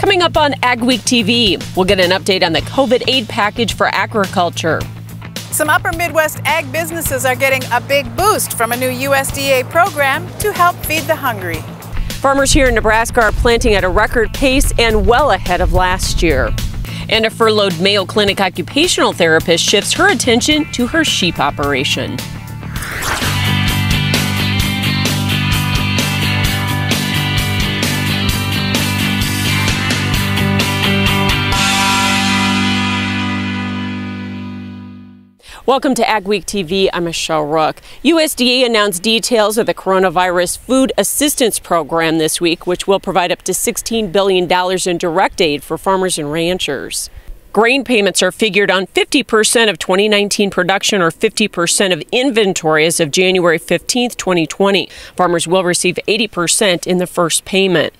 Coming up on Ag Week TV, we'll get an update on the COVID aid package for agriculture. Some upper Midwest ag businesses are getting a big boost from a new USDA program to help feed the hungry. Farmers here in Nebraska are planting at a record pace and well ahead of last year. And a furloughed Mayo Clinic occupational therapist shifts her attention to her sheep operation. Welcome to Ag Week TV. I'm Michelle Rook. USDA announced details of the Coronavirus Food Assistance Program this week, which will provide up to $16 billion in direct aid for farmers and ranchers. Grain payments are figured on 50% of 2019 production or 50% of inventory as of January 15, 2020. Farmers will receive 80% in the first payment.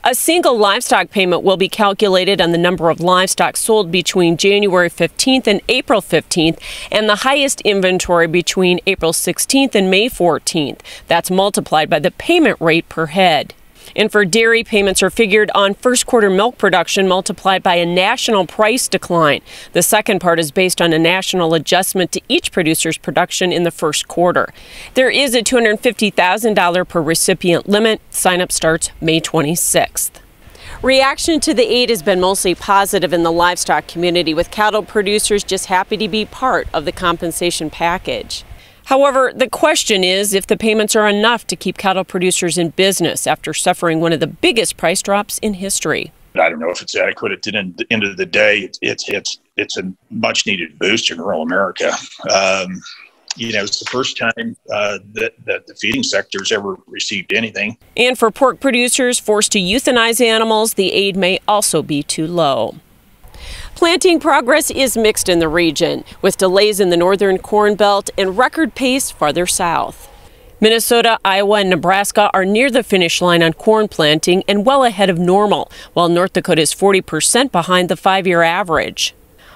A single livestock payment will be calculated on the number of livestock sold between January 15th and April 15th, and the highest inventory between April 16th and May 14th. That's multiplied by the payment rate per head. And for dairy, payments are figured on first quarter milk production multiplied by a national price decline. The second part is based on a national adjustment to each producer's production in the first quarter. There is a $250,000 per recipient limit. Sign-up starts May 26th. Reaction to the aid has been mostly positive in the livestock community, with cattle producers just happy to be part of the compensation package. However, the question is if the payments are enough to keep cattle producers in business after suffering one of the biggest price drops in history. I don't know if it's adequate. At the end of the day, it's a much needed boost in rural America. It's the first time that the feeding sector's ever received anything. And for pork producers forced to euthanize animals, the aid may also be too low. Planting progress is mixed in the region, with delays in the northern Corn Belt and record pace farther south. Minnesota, Iowa, and Nebraska are near the finish line on corn planting and well ahead of normal, while North Dakota is 40% behind the 5-year average.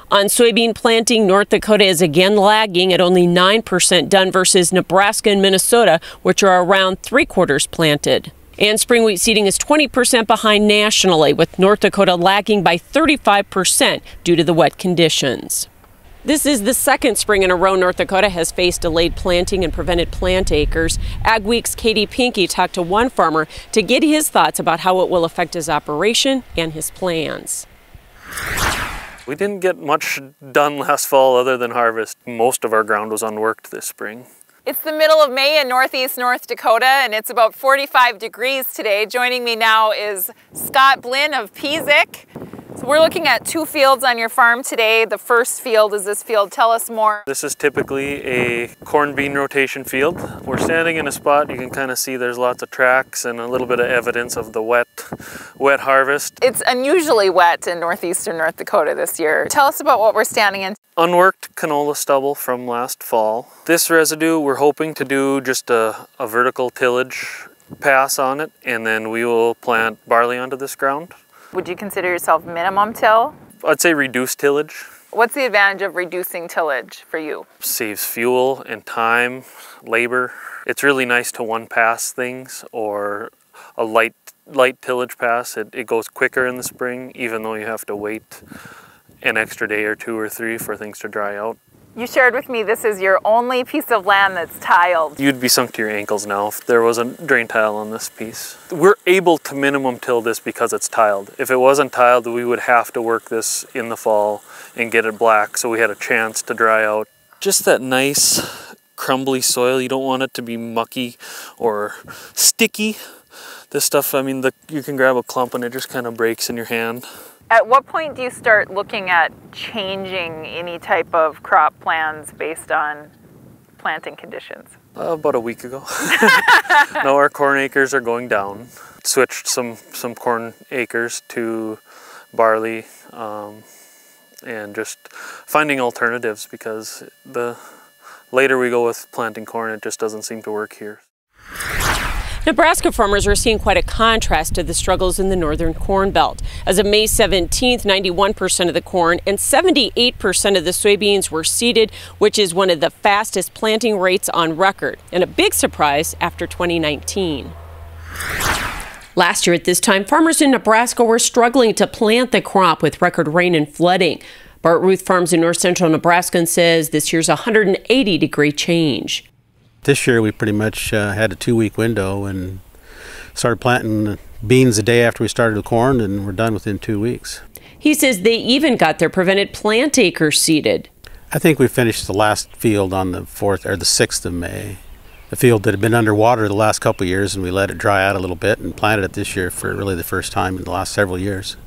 On soybean planting, North Dakota is again lagging at only 9% done versus Nebraska and Minnesota, which are around 3/4 planted. And spring wheat seeding is 20% behind nationally, with North Dakota lagging by 35% due to the wet conditions. This is the second spring in a row North Dakota has faced delayed planting and prevented plant acres. Ag Week's Katie Pinky talked to one farmer to get his thoughts about how it will affect his operation and his plans. We didn't get much done last fall other than harvest. Most of our ground was unworked this spring. It's the middle of May in northeast North Dakota, and it's about 45 degrees today. Joining me now is Scott Blinn of Peasic. So we're looking at 2 fields on your farm today. The first field is this field. Tell us more. This is typically a corn bean rotation field. We're standing in a spot you can kind of see there's lots of tracks and a little bit of evidence of the wet harvest. It's unusually wet in northeastern North Dakota this year. Tell us about what we're standing in. Unworked canola stubble from last fall. This residue, we're hoping to do just a vertical tillage pass on it, and then we will plant barley onto this ground. Would you consider yourself minimum till? I'd say reduced tillage. What's the advantage of reducing tillage for you? Saves fuel and time, labor. It's really nice to one pass things, or a light tillage pass. It goes quicker in the spring, even though you have to wait an extra day or 2 or 3 for things to dry out. You shared with me this is your only piece of land that's tiled. You'd be sunk to your ankles now if there was a drain tile on this piece. We're able to minimum till this because it's tiled. If it wasn't tiled, we would have to work this in the fall and get it black so we had a chance to dry out. Just that nice crumbly soil. You don't want it to be mucky or sticky. This stuff, I mean, you can grab a clump and it just kind of breaks in your hand. At what point do you start looking at changing any type of crop plans based on planting conditions? About a week ago. No, our corn acres are going down. Switched some corn acres to barley and just finding alternatives, because the later we go with planting corn, it just doesn't seem to work here. Nebraska farmers are seeing quite a contrast to the struggles in the northern Corn Belt. As of May 17th, 91% of the corn and 78% of the soybeans were seeded, which is one of the fastest planting rates on record, and a big surprise after 2019. Last year at this time, farmers in Nebraska were struggling to plant the crop with record rain and flooding. Bart Ruth Farms in north central Nebraska says this year's a 180-degree change. This year we pretty much had a 2-week window and started planting beans the day after we started the corn, and we're done within 2 weeks. He says they even got their prevented plant acres seeded. I think we finished the last field on the 4th or the 6th of May. The field that had been underwater the last couple of years, and we let it dry out a little bit and planted it this year for really the first time in the last several years.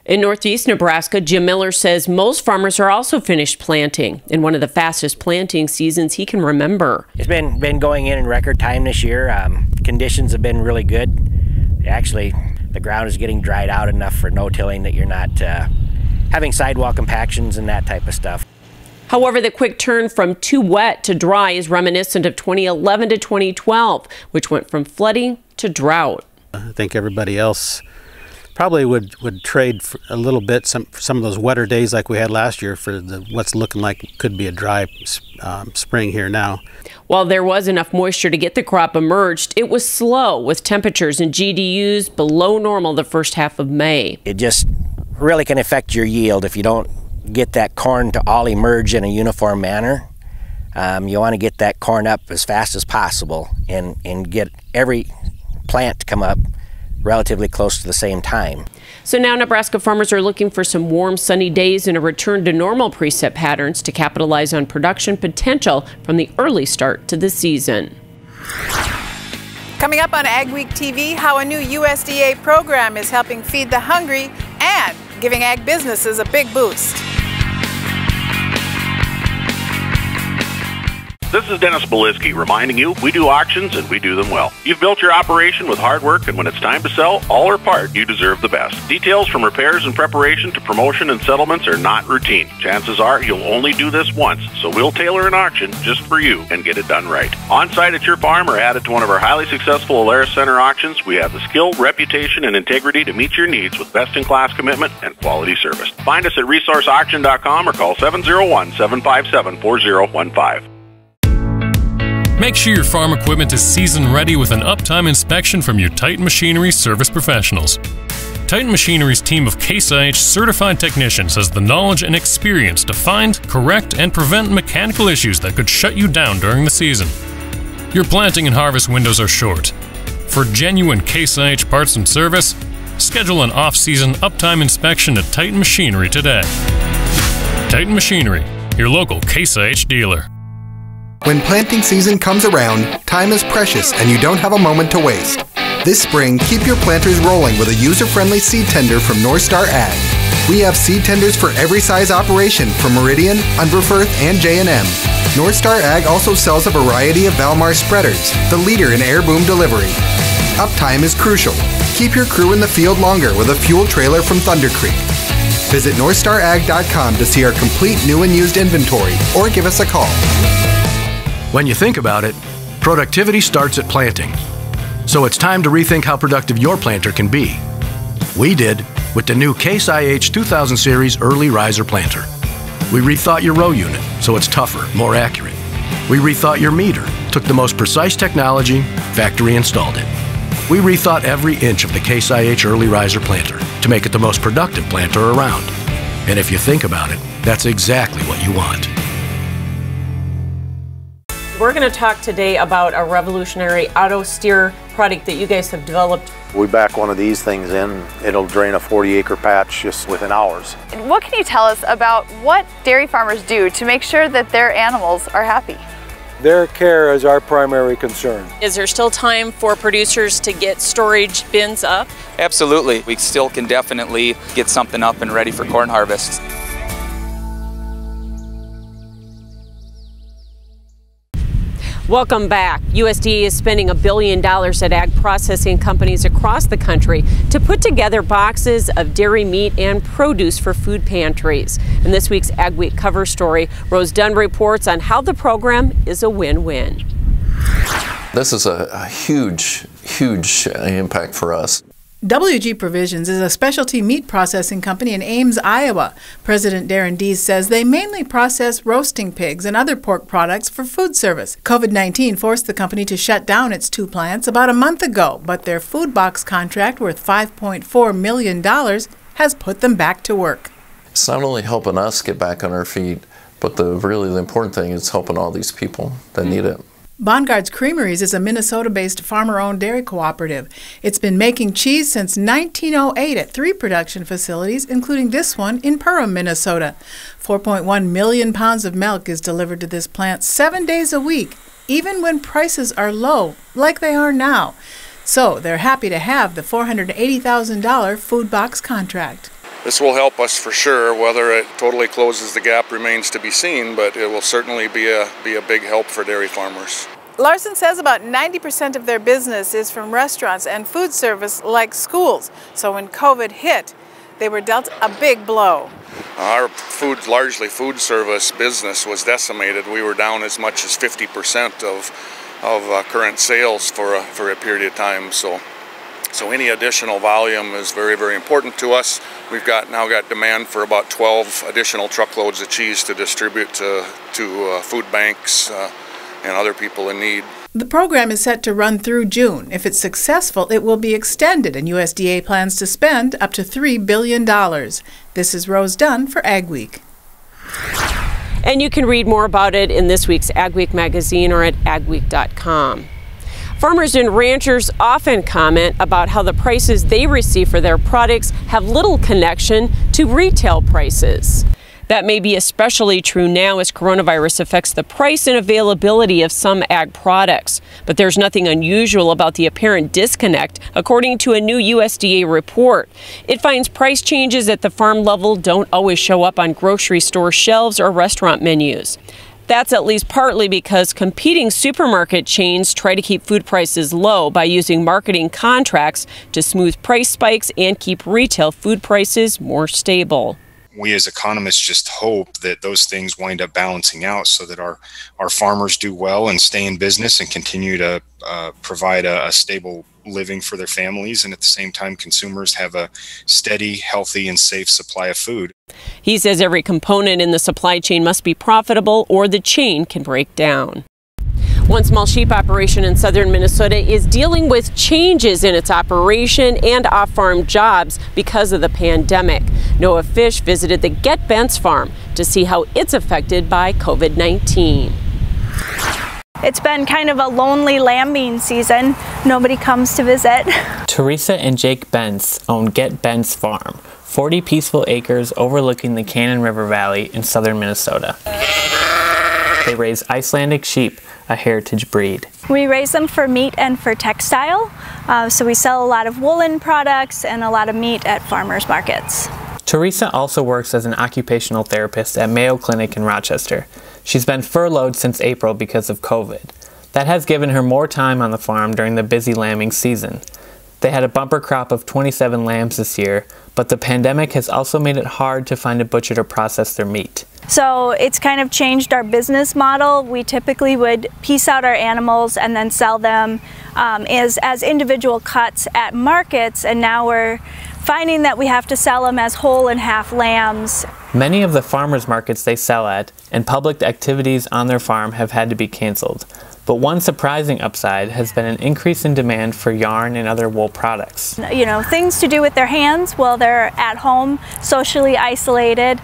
In northeast Nebraska, Jim Miller says most farmers are also finished planting in one of the fastest planting seasons he can remember. It's been going in record time this year. Conditions have been really good. Actually, the ground is getting dried out enough for no-tilling that you're not having sidewalk compactions and that type of stuff. However, the quick turn from too wet to dry is reminiscent of 2011 to 2012, which went from flooding to drought. I think everybody else probably would trade for a little bit some of those wetter days like we had last year for what's looking like could be a dry spring here now. While there was enough moisture to get the crop emerged, it was slow with temperatures and GDUs below normal the first half of May. It just really can affect your yield if you don't get that corn to all emerge in a uniform manner. You want to get that corn up as fast as possible and get every plant to come up relatively close to the same time. So now Nebraska farmers are looking for some warm, sunny days and a return to normal preset patterns to capitalize on production potential from the early start to the season. Coming up on Ag Week TV, how a new USDA program is helping feed the hungry and giving ag businesses a big boost. This is Dennis Beliski reminding you we do auctions and we do them well. You've built your operation with hard work, and when it's time to sell, all or part, you deserve the best. Details from repairs and preparation to promotion and settlements are not routine. Chances are you'll only do this once, so we'll tailor an auction just for you and get it done right. On-site at your farm or added to one of our highly successful Alaris Center auctions, we have the skill, reputation, and integrity to meet your needs with best-in-class commitment and quality service. Find us at resourceauction.com or call 701-757-4015. Make sure your farm equipment is season ready with an uptime inspection from your Titan Machinery service professionals. Titan Machinery's team of Case IH certified technicians has the knowledge and experience to find, correct, and prevent mechanical issues that could shut you down during the season. Your planting and harvest windows are short. For genuine Case IH parts and service, schedule an off-season uptime inspection at Titan Machinery today. Titan Machinery, your local Case IH dealer. When planting season comes around, time is precious and you don't have a moment to waste. This spring, keep your planters rolling with a user-friendly seed tender from Northstar Ag. We have seed tenders for every size operation from Meridian, Unverferth, and J&M. Northstar Ag also sells a variety of Valmar spreaders, the leader in air boom delivery. Uptime is crucial. Keep your crew in the field longer with a fuel trailer from Thunder Creek. Visit NorthstarAg.com to see our complete new and used inventory or give us a call. When you think about it, productivity starts at planting. So it's time to rethink how productive your planter can be. We did with the new Case IH 2000 Series Early Riser Planter. We rethought your row unit so it's tougher, more accurate. We rethought your meter, took the most precise technology, factory installed it. We rethought every inch of the Case IH Early Riser Planter to make it the most productive planter around. And if you think about it, that's exactly what you want. We're going to talk today about a revolutionary auto steer product that you guys have developed. We back one of these things in, it'll drain a 40-acre patch just within hours. What can you tell us about what dairy farmers do to make sure that their animals are happy? Their care is our primary concern. Is there still time for producers to get storage bins up? Absolutely. We still can definitely get something up and ready for corn harvest. Welcome back. USDA is spending $1 billion at ag processing companies across the country to put together boxes of dairy meat and produce for food pantries. In this week's Ag Week cover story, Rose Dunn reports on how the program is a win-win. This is a huge impact for us. WG Provisions is a specialty meat processing company in Ames, Iowa. President Darren Dees says they mainly process roasting pigs and other pork products for food service. COVID-19 forced the company to shut down its 2 plants about a month ago, but their food box contract worth $5.4 million has put them back to work. It's not only helping us get back on our feet, but the really important thing is helping all these people that need it. Bongards Creameries is a Minnesota-based farmer-owned dairy cooperative. It's been making cheese since 1908 at 3 production facilities, including this one in Perham, Minnesota. 4.1 million pounds of milk is delivered to this plant 7 days a week, even when prices are low, like they are now. So they're happy to have the $480,000 food box contract. This will help us for sure. Whether it totally closes the gap remains to be seen, but it will certainly be a big help for dairy farmers. Larson says about 90% of their business is from restaurants and food service like schools. So when COVID hit, they were dealt a big blow. Our largely food service business was decimated. We were down as much as 50% of current sales for a period of time. So any additional volume is very, very important to us. We've now got demand for about 12 additional truckloads of cheese to distribute to food banks and other people in need. The program is set to run through June. If it's successful, it will be extended, and USDA plans to spend up to $3 billion. This is Rose Dunn for Ag Week. And you can read more about it in this week's Ag Week magazine or at agweek.com. Farmers and ranchers often comment about how the prices they receive for their products have little connection to retail prices. That may be especially true now as coronavirus affects the price and availability of some ag products. But there's nothing unusual about the apparent disconnect, according to a new USDA report. It finds price changes at the farm level don't always show up on grocery store shelves or restaurant menus. That's at least partly because competing supermarket chains try to keep food prices low by using marketing contracts to smooth price spikes and keep retail food prices more stable. We as economists just hope that those things wind up balancing out so that our farmers do well and stay in business and continue to provide a stable living for their families, and at the same time consumers have a steady, healthy, and safe supply of food. He says every component in the supply chain must be profitable or the chain can break down. One small sheep operation in southern Minnesota is dealing with changes in its operation and off-farm jobs because of the pandemic. Noah Fish visited the Get Bents farm to see how it's affected by COVID-19. It's been kind of a lonely lambing season. Nobody comes to visit. Teresa and Jake Bents own Get Bents Farm, 40 peaceful acres overlooking the Cannon River Valley in southern Minnesota. They raise Icelandic sheep, a heritage breed. We raise them for meat and for textile, so we sell a lot of woolen products and a lot of meat at farmers markets. Teresa also works as an occupational therapist at Mayo Clinic in Rochester. She's been furloughed since April because of COVID. That has given her more time on the farm during the busy lambing season. They had a bumper crop of 27 lambs this year, but the pandemic has also made it hard to find a butcher to process their meat. So it's kind of changed our business model. We typically would piece out our animals and then sell them as individual cuts at markets, and now we're finding that we have to sell them as whole and half lambs. Many of the farmers markets they sell at and public activities on their farm have had to be canceled. But one surprising upside has been an increase in demand for yarn and other wool products. You know, things to do with their hands while they're at home, socially isolated.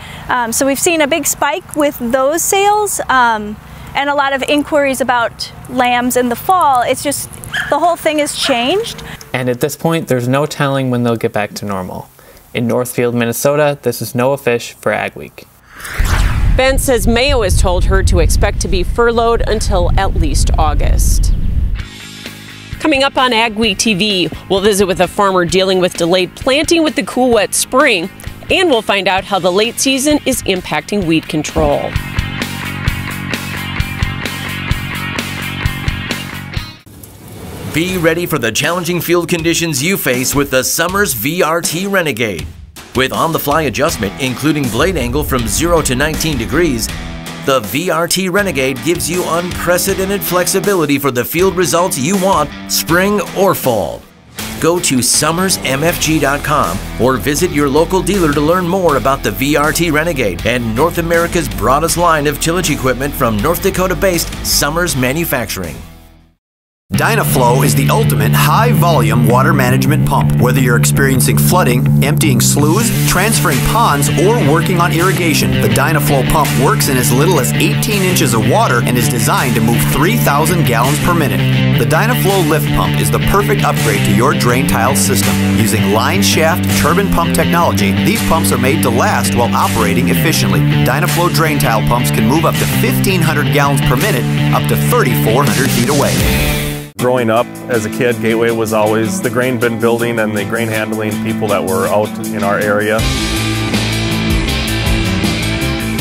So we've seen a big spike with those sales and a lot of inquiries about lambs in the fall. It's just, the whole thing has changed. And at this point, there's no telling when they'll get back to normal. In Northfield, Minnesota, this is Noah Fish for Ag Week. Ben says Mayo has told her to expect to be furloughed until at least August. Coming up on Ag Week TV, we'll visit with a farmer dealing with delayed planting with the cool, wet spring, and we'll find out how the late season is impacting weed control. Be ready for the challenging field conditions you face with the Summers VRT Renegade. With on-the-fly adjustment, including blade angle from 0 to 19 degrees, the VRT Renegade gives you unprecedented flexibility for the field results you want, spring or fall. Go to summersmfg.com or visit your local dealer to learn more about the VRT Renegade and North America's broadest line of tillage equipment from North Dakota-based Summers Manufacturing. Dynaflow is the ultimate high-volume water management pump. Whether you're experiencing flooding, emptying sloughs, transferring ponds, or working on irrigation, the Dynaflow pump works in as little as 18 inches of water and is designed to move 3,000 gallons per minute. The Dynaflow lift pump is the perfect upgrade to your drain tile system. Using line shaft turbine pump technology, these pumps are made to last while operating efficiently. Dynaflow drain tile pumps can move up to 1,500 gallons per minute, up to 3,400 feet away. Growing up as a kid, Gateway was always the grain bin building and the grain handling people that were out in our area.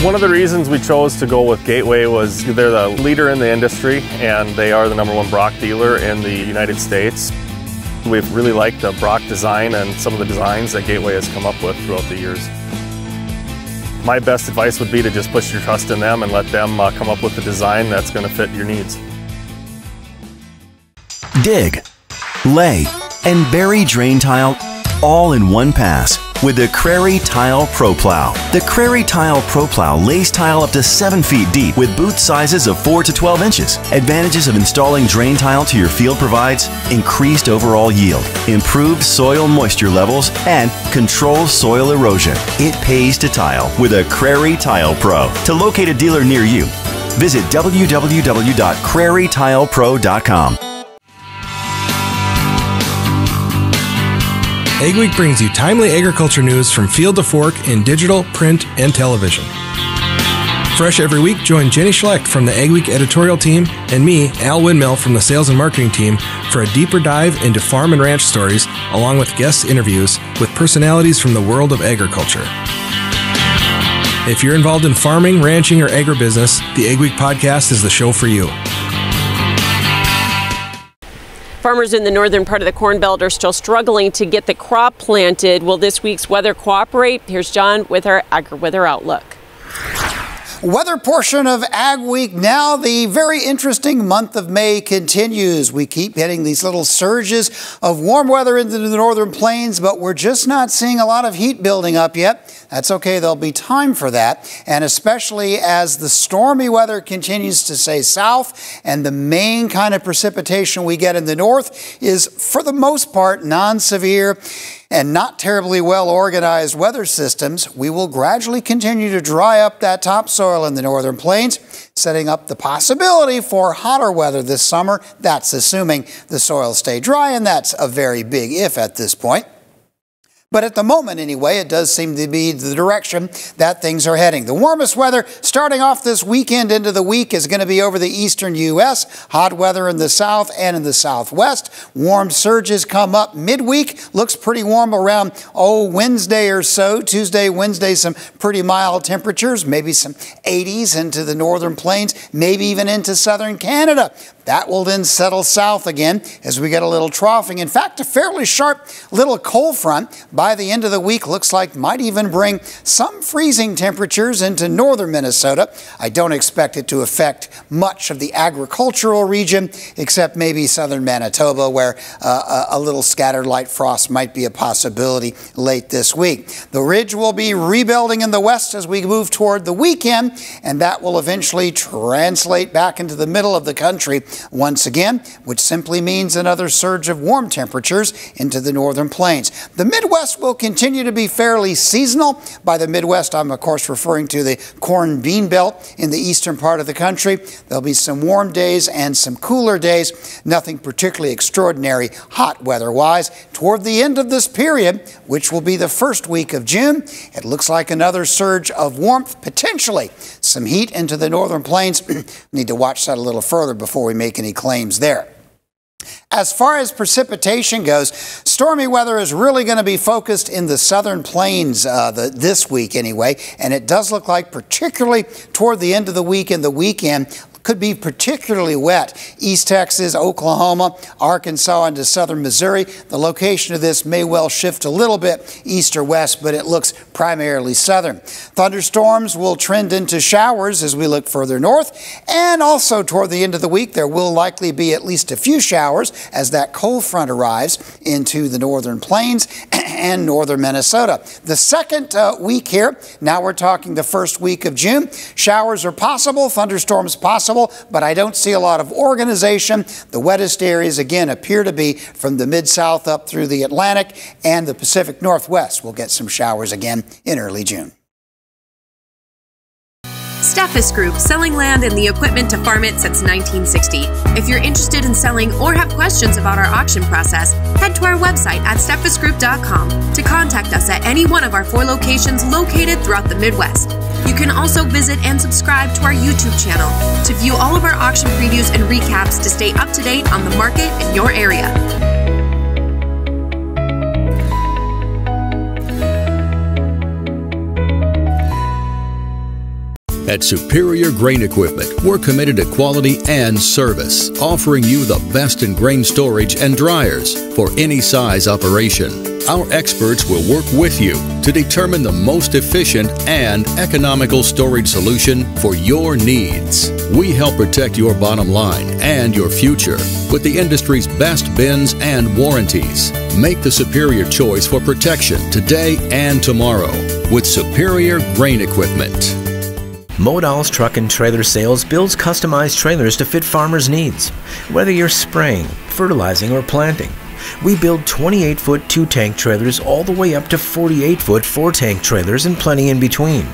One of the reasons we chose to go with Gateway was they're the leader in the industry and they are the #1 Brock dealer in the United States. We've really liked the Brock design and some of the designs that Gateway has come up with throughout the years. My best advice would be to just put your trust in them and let them come up with a design that's going to fit your needs. Dig, lay, and bury drain tile all in one pass with the Crary Tile Pro Plow. The Crary Tile Pro Plow lays tile up to 7 feet deep with boot sizes of 4 to 12 inches. Advantages of installing drain tile to your field provides increased overall yield, improved soil moisture levels, and controls soil erosion. It pays to tile with a Crary Tile Pro. To locate a dealer near you, visit www.crarytilepro.com. Ag Week brings you timely agriculture news from field to fork in digital, print, and television. Fresh every week, join Jenny Schlecht from the Ag Week editorial team and me, Al Windmill, from the sales and marketing team for a deeper dive into farm and ranch stories, along with guest interviews with personalities from the world of agriculture. If you're involved in farming, ranching, or agribusiness, the Ag Week podcast is the show for you. Farmers in the northern part of the Corn Belt are still struggling to get the crop planted. Will this week's weather cooperate? Here's John with our AgriWeather Outlook. Weather portion of Ag Week now. The very interesting month of May continues. We keep hitting these little surges of warm weather into the northern plains, but we're just not seeing a lot of heat building up yet. That's okay, there'll be time for that, and especially as the stormy weather continues to stay south and the main kind of precipitation we get in the north is, for the most part, non-severe and not terribly well organized weather systems, we will gradually continue to dry up that topsoil in the northern plains, setting up the possibility for hotter weather this summer. That's assuming the soil stay dry, and that's a very big if at this point. But at the moment, anyway, it does seem to be the direction that things are heading. The warmest weather starting off this weekend into the week is going to be over the eastern U.S. Hot weather in the south and in the southwest. Warm surges come up midweek. Looks pretty warm around, Wednesday or so. Tuesday, Wednesday, some pretty mild temperatures, maybe some 80s into the northern plains, maybe even into southern Canada. That will then settle south again as we get a little troughing. In fact, a fairly sharp little cold front by the end of the week looks like might even bring some freezing temperatures into northern Minnesota. I don't expect it to affect much of the agricultural region, except maybe southern Manitoba, where a little scattered light frost might be a possibility late this week. The ridge will be rebuilding in the west as we move toward the weekend, and that will eventually translate back into the middle of the country once again, which simply means another surge of warm temperatures into the northern plains. The Midwest will continue to be fairly seasonal. By the Midwest, I'm of course referring to the corn bean belt in the eastern part of the country. There'll be some warm days and some cooler days. Nothing particularly extraordinary hot weather-wise. Toward the end of this period, which will be the first week of June, it looks like another surge of warmth, potentially some heat into the northern plains. Need to watch that a little further before we make any claims there. As far as precipitation goes, stormy weather is really going to be focused in the southern plains this week anyway, and it does look like particularly toward the end of the week and the weekend, could be particularly wet. East Texas, Oklahoma, Arkansas, into southern Missouri. The location of this may well shift a little bit east or west, but it looks primarily southern. Thunderstorms will trend into showers as we look further north, and also toward the end of the week there will likely be at least a few showers as that cold front arrives into the northern plains and northern Minnesota. The second week here, now we're talking the first week of June, showers are possible, thunderstorms possible, but I don't see a lot of organization. The wettest areas again appear to be from the Mid-South up through the Atlantic and the Pacific Northwest. We'll get some showers again in early June. Steffes Group, selling land and the equipment to farm it since 1960. If you're interested in selling or have questions about our auction process, head to our website at steffesgroup.com to contact us at any one of our 4 locations located throughout the Midwest. You can also visit and subscribe to our YouTube channel to view all of our auction previews and recaps to stay up to date on the market in your area. At Superior Grain Equipment, we're committed to quality and service, offering you the best in grain storage and dryers for any size operation. Our experts will work with you to determine the most efficient and economical storage solution for your needs. We help protect your bottom line and your future with the industry's best bins and warranties. Make the superior choice for protection today and tomorrow with Superior Grain Equipment. Modal's Truck and Trailer Sales builds customized trailers to fit farmers' needs. Whether you're spraying, fertilizing, or planting, we build 28-foot 2-tank trailers all the way up to 48-foot 4-tank trailers and plenty in between,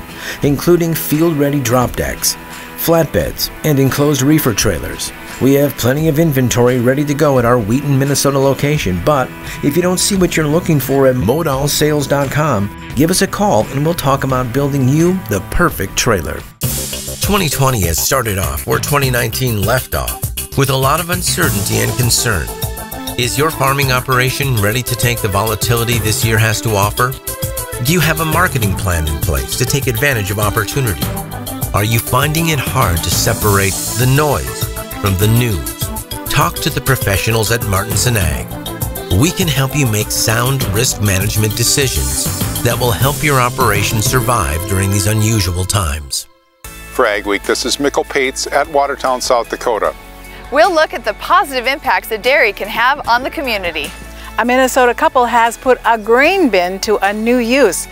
including field-ready drop decks, flatbeds, and enclosed reefer trailers. We have plenty of inventory ready to go at our Wheaton, Minnesota location, but if you don't see what you're looking for at modalsales.com, give us a call and we'll talk about building you the perfect trailer. 2020 has started off where 2019 left off, with a lot of uncertainty and concern. Is your farming operation ready to take the volatility this year has to offer? Do you have a marketing plan in place to take advantage of opportunity? Are you finding it hard to separate the noise from the news? Talk to the professionals at Martinson Ag. We can help you make sound risk management decisions that will help your operation survive during these unusual times. For Ag Week, this is Mikkel Pates at Watertown, South Dakota. We'll look at the positive impacts that dairy can have on the community. A Minnesota couple has put a grain bin to a new use.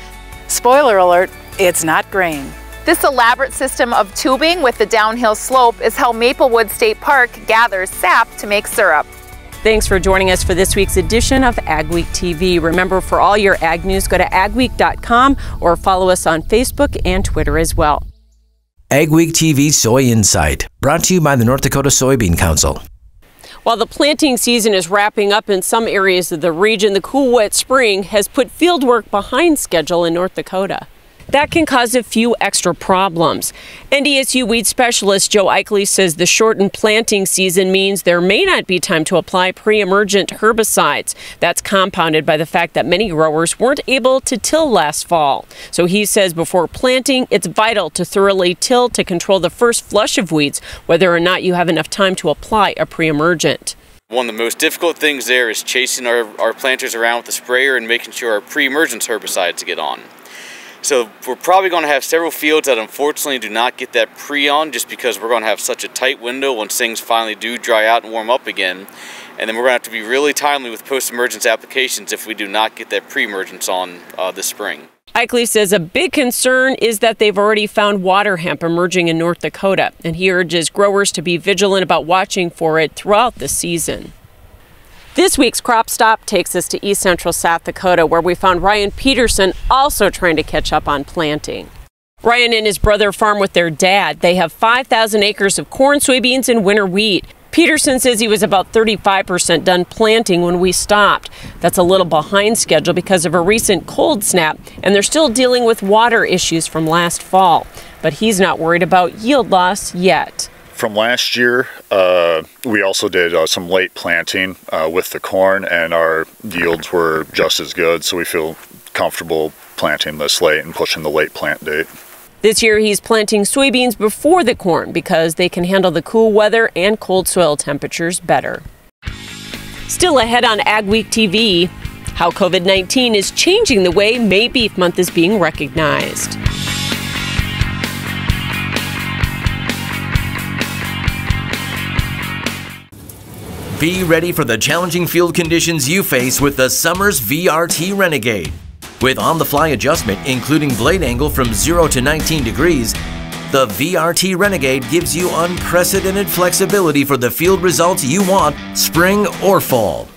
Spoiler alert, it's not grain. This elaborate system of tubing with the downhill slope is how Maplewood State Park gathers sap to make syrup. Thanks for joining us for this week's edition of Ag Week TV. Remember, for all your ag news, go to agweek.com or follow us on Facebook and Twitter as well. Ag Week TV Soy Insight, brought to you by the North Dakota Soybean Council. While the planting season is wrapping up in some areas of the region, the cool, wet spring has put field work behind schedule in North Dakota. That can cause a few extra problems. NDSU weed specialist Joe Eichle says the shortened planting season means there may not be time to apply pre-emergent herbicides. That's compounded by the fact that many growers weren't able to till last fall. So he says before planting, it's vital to thoroughly till to control the first flush of weeds, whether or not you have enough time to apply a pre-emergent. One of the most difficult things there is chasing our planters around with the sprayer and making sure our pre-emergent herbicides get on. So we're probably going to have several fields that unfortunately do not get that pre-on just because we're going to have such a tight window once things finally do dry out and warm up again. And then we're going to have to be really timely with post-emergence applications if we do not get that pre-emergence on this spring. Eichle says a big concern is that they've already found water hemp emerging in North Dakota, and he urges growers to be vigilant about watching for it throughout the season. This week's Crop Stop takes us to East Central South Dakota, where we found Ryan Peterson also trying to catch up on planting. Ryan and his brother farm with their dad. They have 5,000 acres of corn, soybeans, and winter wheat. Peterson says he was about 35% done planting when we stopped. That's a little behind schedule because of a recent cold snap, and they're still dealing with water issues from last fall. But he's not worried about yield loss yet. From last year, we also did some late planting with the corn, and our yields were just as good, so we feel comfortable planting this late and pushing the late plant date. This year he's planting soybeans before the corn because they can handle the cool weather and cold soil temperatures better. Still ahead on Ag Week TV, how COVID-19 is changing the way May Beef Month is being recognized. Be ready for the challenging field conditions you face with the Summers VRT Renegade. With on-the-fly adjustment, including blade angle from 0 to 19 degrees, the VRT Renegade gives you unprecedented flexibility for the field results you want, spring or fall.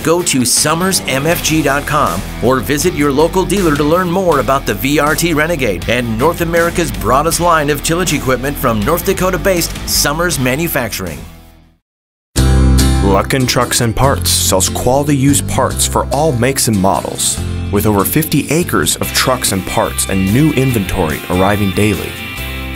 Go to summersmfg.com or visit your local dealer to learn more about the VRT Renegade and North America's broadest line of tillage equipment from North Dakota-based Summers Manufacturing. Luckin Trucks and Parts sells quality used parts for all makes and models. With over 50 acres of trucks and parts and new inventory arriving daily.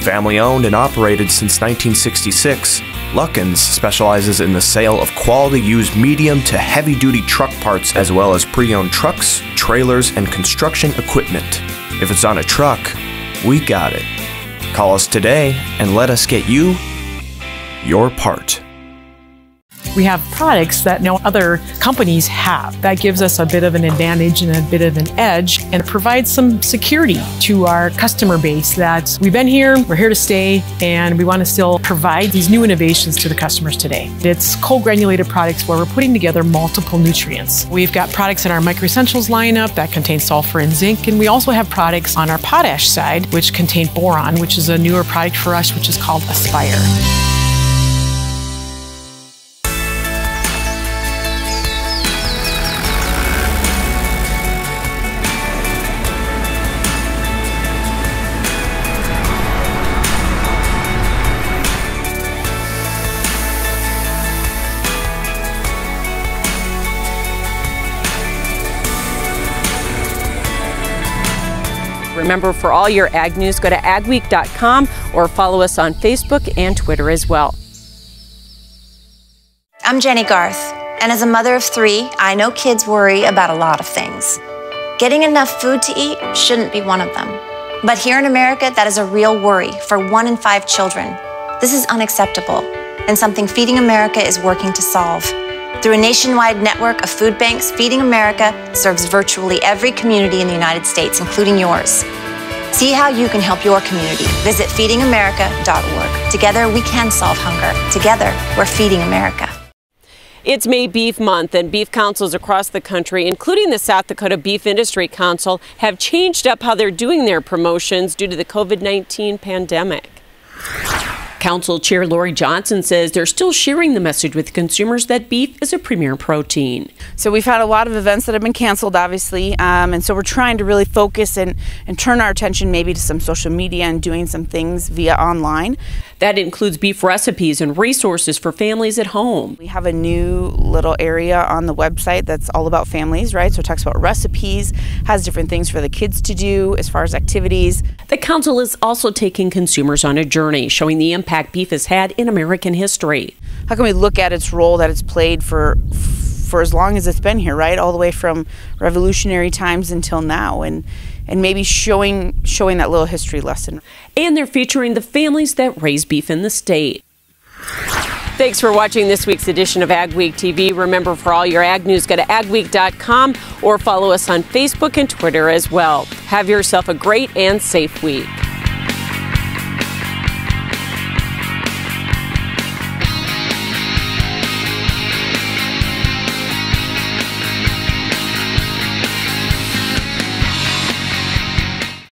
Family owned and operated since 1966, Luckin's specializes in the sale of quality used medium to heavy duty truck parts as well as pre-owned trucks, trailers, and construction equipment. If it's on a truck, we got it. Call us today and let us get you your part. We have products that no other companies have. That gives us a bit of an advantage and a bit of an edge, and it provides some security to our customer base that we've been here, we're here to stay, and we want to still provide these new innovations to the customers today. It's cold granulated products where we're putting together multiple nutrients. We've got products in our Micro Essentials lineup that contain sulfur and zinc, and we also have products on our potash side which contain boron, which is a newer product for us, which is called Aspire. Remember, for all your ag news, go to agweek.com or follow us on Facebook and Twitter as well. I'm Jenny Garth, and as a mother of 3, I know kids worry about a lot of things. Getting enough food to eat shouldn't be one of them. But here in America, that is a real worry for 1 in 5 children. This is unacceptable, and something Feeding America is working to solve. Through a nationwide network of food banks, Feeding America serves virtually every community in the United States, including yours. See how you can help your community. Visit feedingamerica.org. Together, we can solve hunger. Together, we're Feeding America. It's May Beef Month, and beef councils across the country, including the South Dakota Beef Industry Council, have changed up how they're doing their promotions due to the COVID-19 pandemic. Council Chair Lori Johnson says they're still sharing the message with consumers that beef is a premier protein. So we've had a lot of events that have been canceled, obviously, and so we're trying to really focus and turn our attention maybe to some social media and doing some things via online. That includes beef recipes and resources for families at home. We have a new little area on the website that's all about families, right? So it talks about recipes, has different things for the kids to do as far as activities. The council is also taking consumers on a journey, showing the impact beef has had in American history. How can we look at its role that it's played for as long as it's been here, right? All the way from revolutionary times until now, and maybe showing that little history lesson. And they're featuring the families that raise beef in the state. Thanks for watching this week's edition of Ag Week TV. Remember, for all your ag news, go to agweek.com or follow us on Facebook and Twitter as well. Have yourself a great and safe week.